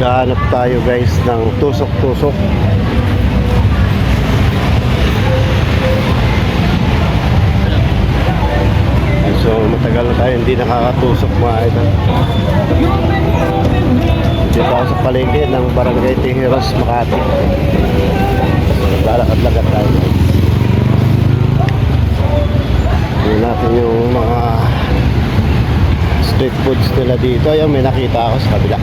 Maghahanap tayo guys ng tusok-tusok. So matagal na tayo hindi nakakatusok mga idol. Dito ako sa palengke ng Barangay Tijeras, Makati. Lalakad-lakad tayo. Tingnan natin yung mga street foods nila dito. Ayun, may nakita ako sa kabila.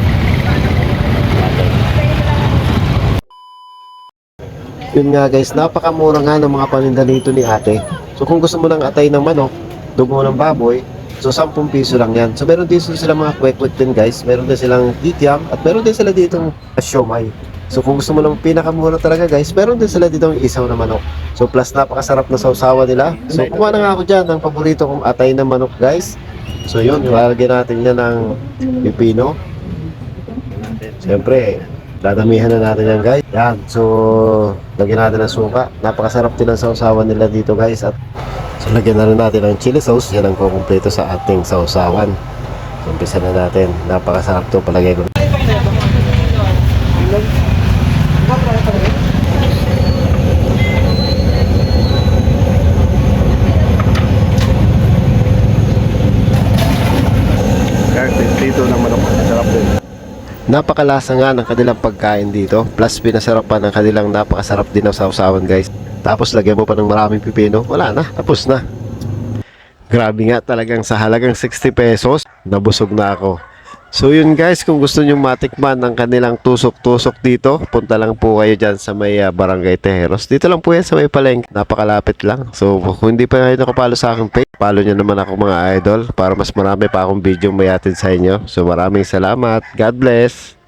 Yun nga guys, napakamura nga ng mga paninda dito ni ate. So kung gusto mo ng atay ng manok, dugo ng baboy, so 10 piso lang yan. So meron din sila mga kwek-kwek din guys. Meron din silang kikiam at meron din sila ditong siomay. So kung gusto mo ng pinakamura talaga guys, meron din sila ditong isaw na manok. So plus napakasarap na sausawa nila. So kuha na nga ako dyan ng paborito kong atay na manok guys. So yun, ilalagyan natin yan ng pipino. Siyempre, dadamihan na natin yan guys. Yan, so lagyan natin ng suka. Napakasarap din ang sausawan nila dito guys. At so lagyan na rin natin ng chili sauce. Yan ang kukumpleto sa ating sausawan. So umpisa na natin. Napakasarap to, palagay ko. Dito ng manok, sarap din. Napakalasa nga ng kanilang pagkain dito. Plus pinasarapan ng kanilang napakasarap din ng sausawan guys. Tapos lagyan mo pa ng maraming pipino. Wala na, tapos na. Grabe nga talagang sa halagang 60 pesos, nabusog na ako. So yun guys, kung gusto nyo matikman ng kanilang tusok-tusok dito, punta lang po kayo dyan sa may Barangay Tijeras. Dito lang po yan sa may palengke, napakalapit lang. So kung hindi pa kayo nakapalo sa aking page, follow nyo naman ako mga idol para mas marami pa akong video mayatid sa inyo. So maraming salamat, God bless.